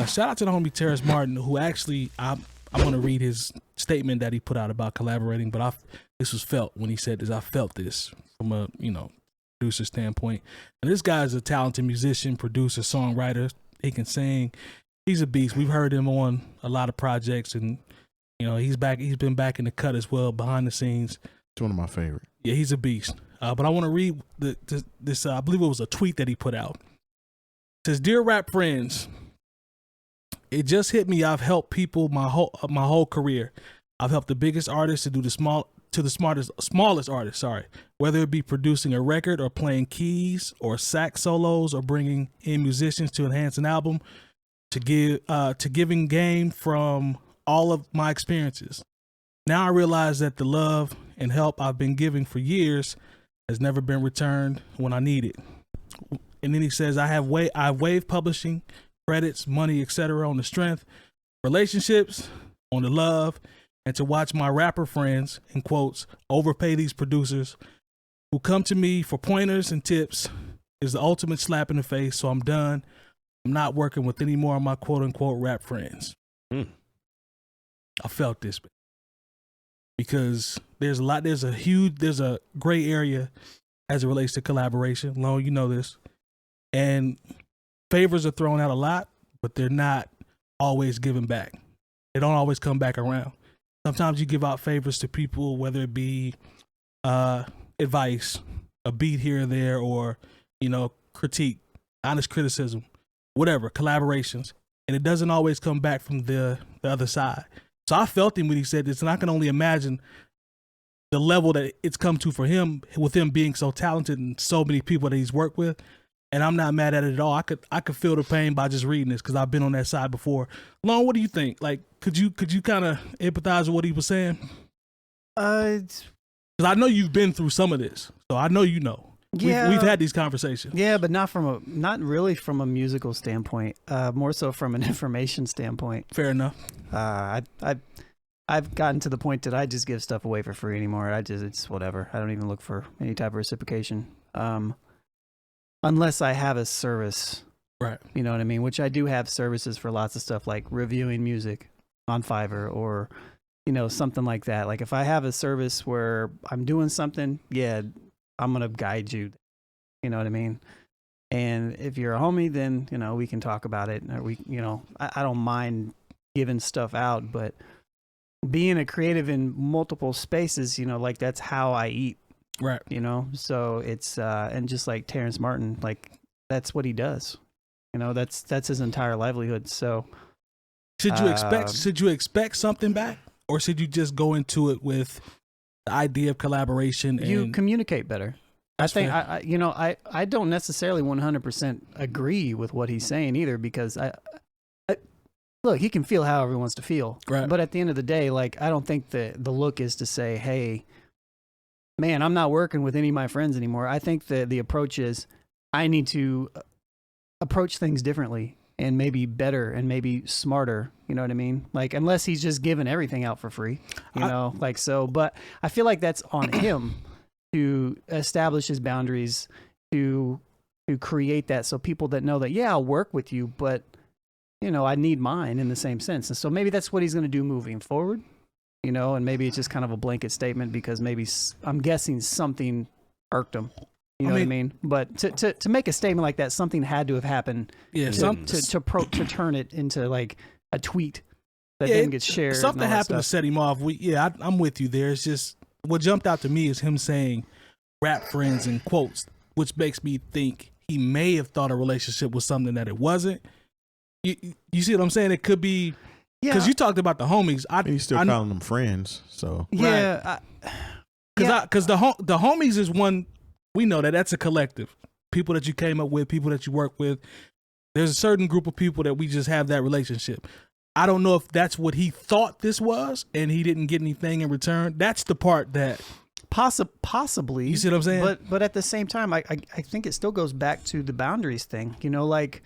Shout out to the homie Terrace Martin, who actually I'm going to read his statement that he put out about collaborating, but this was felt when he said this. I felt this from a producer standpoint, and this guy is a talented musician, producer, songwriter. He can sing. He's a beast. We've heard him on a lot of projects, and he's back. He's been back in the cut as well, behind the scenes. It's one of my favorite. Yeah, he's a beast. But I want to read this. I believe it was a tweet that he put out. It says, "Dear rap friends, it just hit me. I've helped people my whole career. I've helped the biggest artists to do the smallest artists. Whether it be producing a record or playing keys or sax solos or bringing in musicians to enhance an album, to giving game from all of my experiences. Now I realize that the love and help I've been giving for years has never been returned when I need it." And then he says, I've waived publishing credits, money, etc. on the strength, relationships, on the love, and to watch my rapper friends, in quotes, overpay these producers who come to me for pointers and tips is the ultimate slap in the face. So I'm done. I'm not working with any more of my quote unquote rap friends. I felt this because there's a gray area as it relates to collaboration. Lone, you know this. And favors are thrown out a lot, but they're not always given back. They don't always come back around. Sometimes you give out favors to people, whether it be advice, a beat here or there, or, critique, honest criticism, whatever, collaborations. And it doesn't always come back from the other side. So I felt him when he said this, and I can only imagine the level that it's come to for him, with him being so talented and so many people that he's worked with. And I'm not mad at it at all. I could feel the pain by just reading this because I've been on that side before. Lon, what do you think? Like, could you kind of empathize with what he was saying? Because I know you've been through some of this, so I know you know. Yeah, we've had these conversations. Yeah, but not really from a musical standpoint. More so from an information standpoint. Fair enough. I've gotten to the point that I just give stuff away for free anymore. It's whatever. I don't even look for any type of reciprocation. Unless I have a service, right? You know what I mean? Which I do have services for lots of stuff, like reviewing music on Fiverr or, something like that. Like if I have a service where I'm doing something, yeah, I'm going to guide you. You know what I mean? And if you're a homie, then, we can talk about it. Or I don't mind giving stuff out, but being a creative in multiple spaces, like that's how I eat. Right. So it's, and just like Terrace Martin, like that's what he does, that's his entire livelihood. So should you expect something back, or should you just go into it with the idea of collaboration? And you communicate better. I think, I don't necessarily 100% agree with what he's saying either, because look, he can feel however he wants to feel. Right. But at the end of the day, like, I don't think the look is to say, hey, man, I'm not working with any of my friends anymore. I think the approach is I need to approach things differently and maybe better and maybe smarter. You know what I mean? Like, unless he's just giving everything out for free, but I feel like that's on him to establish his boundaries, to create that. So people that know that, yeah, I'll work with you, but I need mine in the same sense. And so maybe that's what he's going to do moving forward. And maybe it's just kind of a blanket statement because maybe I'm guessing something irked him. You know what I mean? But to make a statement like that, something had to have happened. Yeah, to turn it into like a tweet that then gets shared. Something happened to set him off. I'm with you there. It's just what jumped out to me is him saying "rap friends" in quotes, which makes me think he may have thought a relationship was something that it wasn't. You see what I'm saying? It could be. Because you talked about the homies. He's still calling them friends. So yeah, because the homies is one. We know that's a collective. People that you came up with, people that you work with. There's a certain group of people that we just have that relationship. I don't know if that's what he thought this was, and he didn't get anything in return. That's the part that possibly. You see what I'm saying? But at the same time, I think it still goes back to the boundaries thing. Like,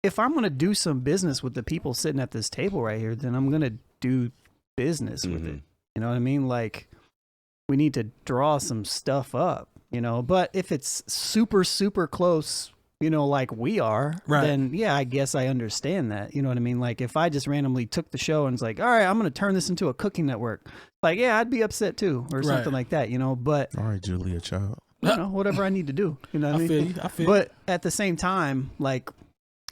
if I'm going to do some business with the people sitting at this table right here, then I'm going to do business with it. You know what I mean? Like, we need to draw some stuff up, but if it's super, super close, like we are, Right. then yeah, I guess I understand that. You know what I mean? Like if I just randomly took the show and was like, all right, I'm going to turn this into a cooking network. Like, yeah, I'd be upset too, or something like that, But all right, Julia Child. whatever I need to do. You know what I mean? I feel you. But at the same time, like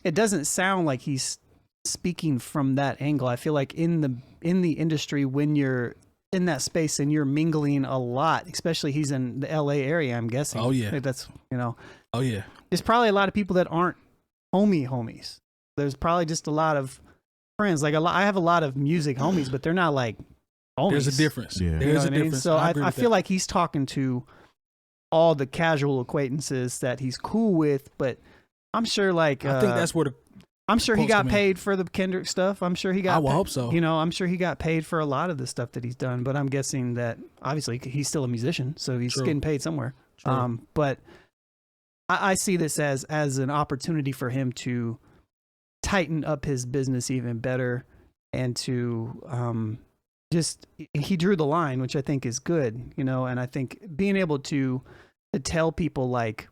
it doesn't sound like he's speaking from that angle. I feel like in the industry, when you're in that space and you're mingling a lot, especially he's in the LA area, I'm guessing. Oh yeah. Like that's Oh yeah. there's probably a lot of people that aren't homies. There's probably just a lot of friends. Like I have a lot of music homies, but they're not like homies. There's a difference. Yeah. There's a I mean? difference. So I feel that. like he's talking to all the casual acquaintances that he's cool with, but I'm sure like I think that's where the I'm sure he quotes got come in. paid for the Kendrick stuff. I'm sure he got I would hope so. I'm sure he got paid for a lot of the stuff that he's done, but I'm guessing that obviously he's still a musician, so he's True. getting paid somewhere. True. But I see this as an opportunity for him to tighten up his business even better and to he drew the line, which I think is good, and I think being able to tell people like,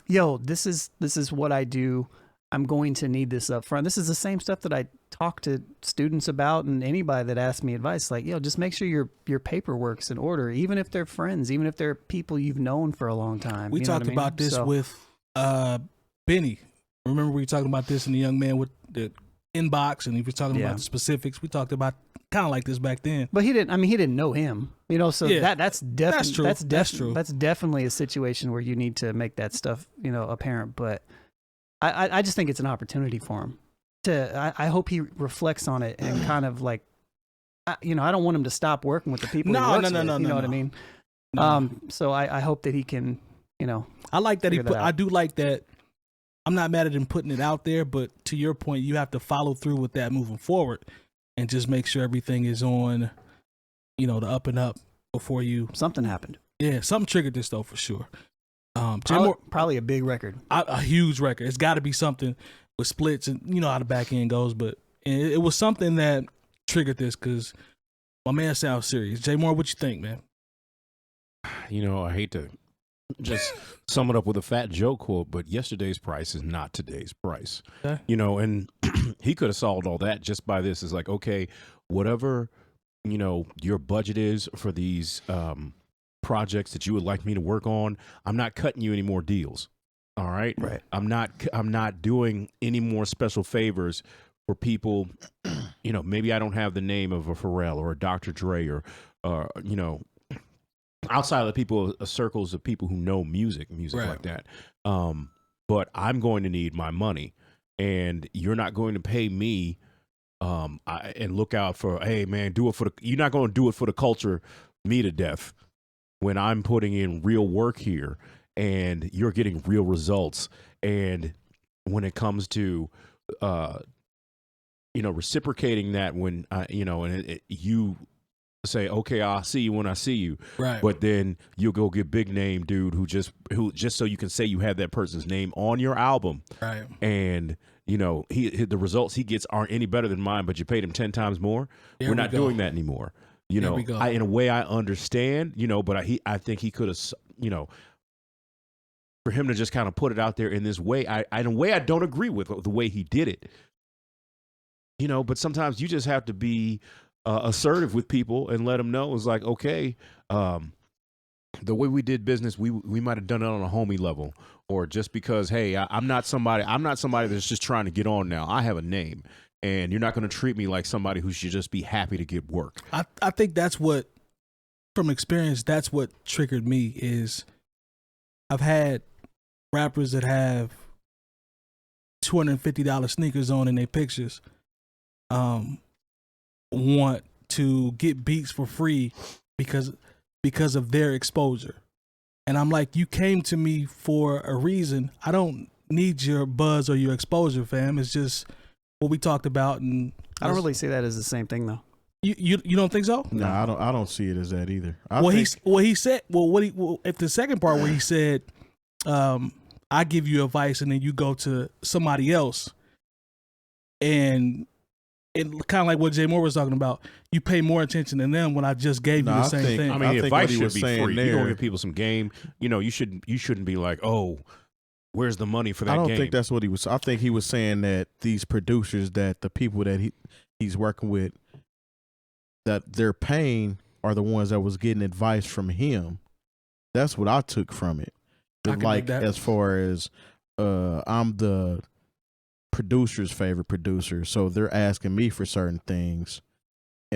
yo, this is what I do. I'm going to need this up front. This is the same stuff that I talk to students about and anybody that asks me advice. Like, just make sure your paperwork's in order, even if they're friends, even if they're people you've known for a long time. We You know talked what I mean? about this So- with Benny. Remember we were talking about this in the young man with the inbox, and he was talking about the specifics. We talked about kind of like this back then. But he didn't know him, So Yeah, that's definitely true. That's true. That's definitely a situation where you need to make that stuff, apparent. But I just think it's an opportunity for him I hope he reflects on it and kind of like, I don't want him to stop working with the people. No, he works no, with, no, you know no, what I no. mean? No. So I hope that he can, I like that he figure put. that out. I do like that. I'm not mad at him putting it out there, but to your point, you have to follow through with that moving forward, and just make sure everything is on, the up and up before you. something happened. Yeah, something triggered this though for sure. Jay Moore, Probably a big record. a huge record. It's got to be something with splits, and you know how the back end goes. But it was something that triggered this because my man sounds serious. Jay Moore, what you think, man? I hate to just sum it up with a Fat Joe quote, but yesterday's price is not today's price. Okay. And he could have solved all that just by this. It's like, okay, whatever, your budget is for these projects that you would like me to work on, I'm not cutting you any more deals. All right. Right. I'm not doing any more special favors for people. Maybe I don't have the name of a Pharrell or a Dr. Dre or outside of the people, circles of people who know music Right. like that. But I'm going to need my money, and you're not going to pay me. And look out for, hey man, do it for you're not going to do it for the culture, me to death, when I'm putting in real work here and you're getting real results. And when it comes to, reciprocating that when, you say, okay, I'll see you when I see you. Right. But then you'll go get big name dude who just so you can say you have that person's name on your album. Right. And the results he gets aren't any better than mine, but you paid him 10 times more. There We're we not go. doing that anymore. There we go. In a way I understand, but I think he could have, for him to just kind of put it out there in this way, in a way I don't agree with the way he did it. But sometimes you just have to be assertive with people and let them know it's like, okay, the way we did business, we might have done it on a homie level, or just because, hey, I'm not somebody that's just trying to get on now. I have a name, and you're not going to treat me like somebody who should just be happy to get work. I think that's what, from experience, that's what triggered me is I've had rappers that have $250 sneakers on in their pictures, want to get beats for free because of their exposure. And I'm like, you came to me for a reason. I don't need your buzz or your exposure, fam. It's just what we talked about. And I don't really see that as the same thing though. You don't think so? No, I don't see it as that either. If the second part where he said, I give you advice and then you go to somebody else, and kind of like what Jay Moore was talking about, you pay more attention than them when I just gave you the same thing. I mean, I think advice what he should was be saying free. there- You don't give people some game. You shouldn't be like, oh, Where's the money for that I don't game? think that's what he was. I think he was saying that these producers, that the people that he's working with, that they're paying are the ones that was getting advice from him. That's what I took from it. Like, as far as I'm the producer's favorite producer, so they're asking me for certain things,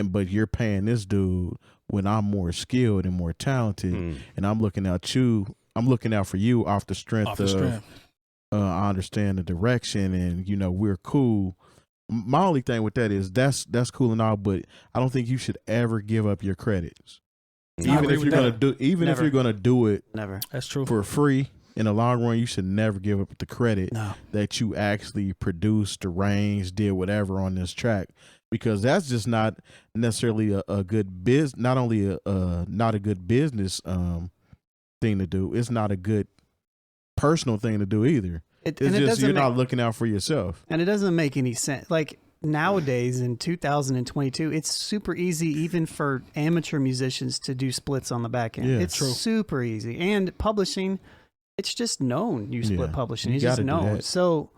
but you're paying this dude when I'm more skilled and more talented, and I'm looking out for you off the strength of I understand the direction, and we're cool. My only thing with that is that's cool and all, but I don't think you should ever give up your credits. Even if you're gonna do it, never. That's true. For free. In the long run, you should never give up the credit that you actually produced, arranged, did whatever on this track, because that's just not necessarily a good not only not a good business thing to do. It's not a good personal thing to do either. It's just you're not looking out for yourself. And it doesn't make any sense. Like, nowadays in 2022, it's super easy even for amateur musicians to do splits on the back end. It's super easy. And publishing, it's just known. You split publishing. It's just known. So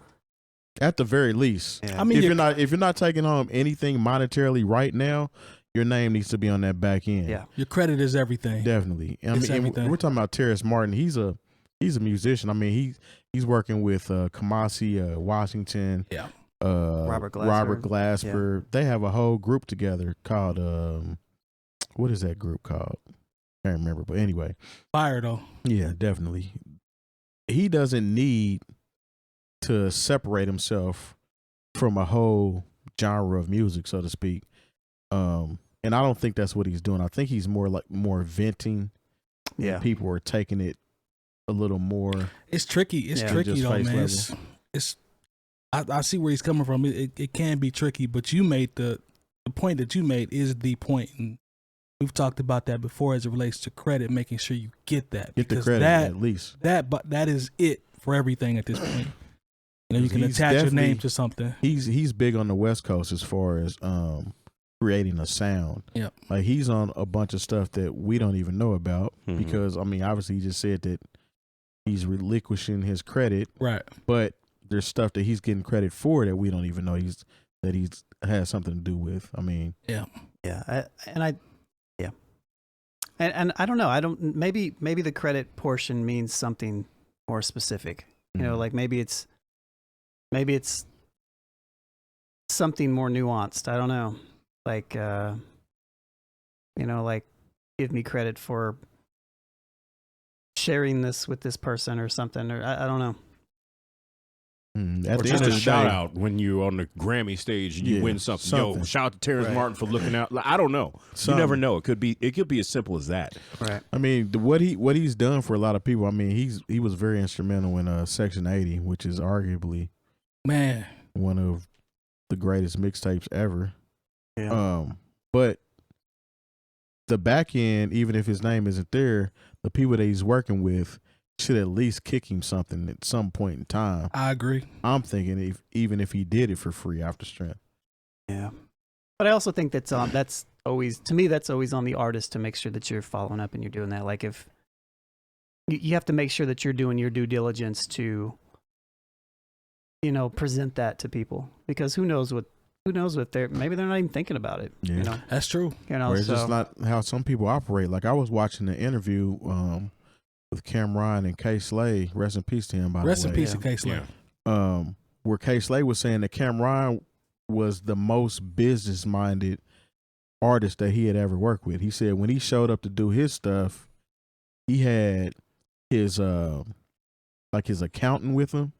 at the very least, I mean, if you're not taking home anything monetarily right now, your name needs to be on that back end. Yeah, your credit is everything. Definitely. I mean, everything. We're talking about Terrace Martin. He's a musician. I mean, he's working with Kamasi Washington. Yeah. Robert Glasper. Yeah. They have a whole group together called what is that group called? I can't remember, but anyway. Fire though. Yeah, definitely. He doesn't need to separate himself from a whole genre of music, so to speak. And I don't think that's what he's doing. I think he's more venting. Yeah. People are taking it a little more. It's tricky. It's tricky though, man. I see where he's coming from. It can be tricky, but you made the point that you made is the point, and we've talked about that before as it relates to credit, making sure you get that. Get the credit at least. But that is it for everything at this point. You can attach your name to something. He's big on the West Coast as far as creating a sound. Yeah, like he's on a bunch of stuff that we don't even know about because I mean, obviously, he just said that he's relinquishing his credit, right? But there's stuff that he's getting credit for that we don't even know he's has something to do with. I mean, and I don't know. Maybe the credit portion means something more specific. Like maybe it's something more nuanced. I don't know. Like like give me credit for sharing this with this person or something, or I don't know. Or just a shout out when you're on the Grammy stage and you win something. Yo, shout out to Terrace Martin for looking out. I don't know. You never know. It could be as simple as that. Right. I mean, what he's done for a lot of people. I mean, he was very instrumental in Section 80, which is arguably one of the greatest mixtapes ever. Yeah. But the back end, even if his name isn't there, the people that he's working with should at least kick him something at some point in time. I agree. I'm thinking even if he did it for free after strength. Yeah. But I also think that's always on the artist to make sure that you're following up and you're doing that. Like if you have to make sure that you're doing your due diligence to, present that to people, because who knows what maybe they're not even thinking about it. Yeah. That's true. Or it's just not how some people operate. Like I was watching an interview, with 𝗀𝗲𝗄 and 𝐀𝐁𝐿. Rest in peace to him, by the way. Rest in peace to 𝐀𝐁𝐿. Yeah. Where 𝐀𝐁𝐿 was saying that 𝗀𝗲𝗄 was the most business-minded artist that he had ever worked with. He said when he showed up to do his stuff, he had his his accountant with him,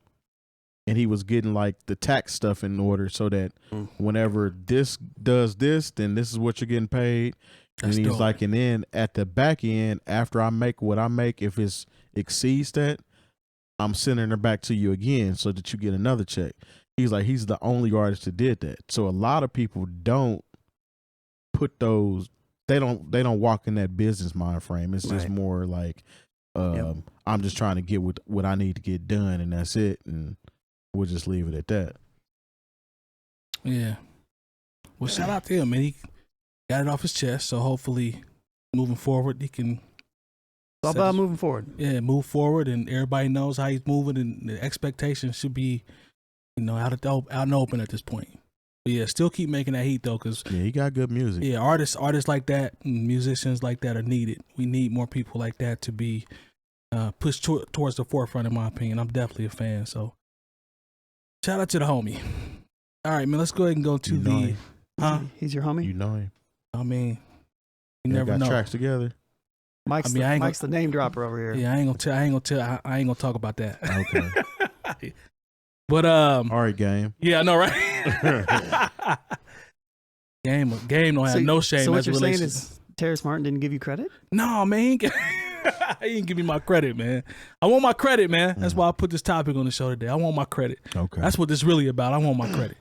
and he was getting like the tax stuff in order so that whenever this does this, then this is what you're getting paid. And he's dope. Like, and then at the back end, after I make what I make, if it exceeds that, I'm sending her back to you again so that you get another check. He's like, he's the only artist that did that. So a lot of people don't put those, they don't walk in that business mind frame. It's just more like, I'm just trying to get what I need to get done, and that's it. And we'll just leave it at that. Yeah. Well, shout out to him, man. He got it off his chest, so hopefully moving forward he can all about moving forward. Yeah, move forward, and everybody knows how he's moving, and the expectations should be, out in the open at this point. But yeah, still keep making that heat though, because he got good music. Yeah, artists like that, and musicians like that are needed. We need more people like that to be pushed towards the forefront, in my opinion. I'm definitely a fan. So shout out to the homie. All right, man, let's go ahead and go to the. He's your homie. You know him. I mean, you They never got know. tracks together. Mike's the name dropper over here. Yeah, I ain't gonna talk about that. Okay. But All right, game. Yeah, I know, right? Game don't have no shame. So what as you're a saying relationship. is Terrace Martin didn't give you credit? No, man, he didn't give me my credit, man. I want my credit, man. That's why I put this topic on the show today. I want my credit. Okay. That's what this really about. I want my credit.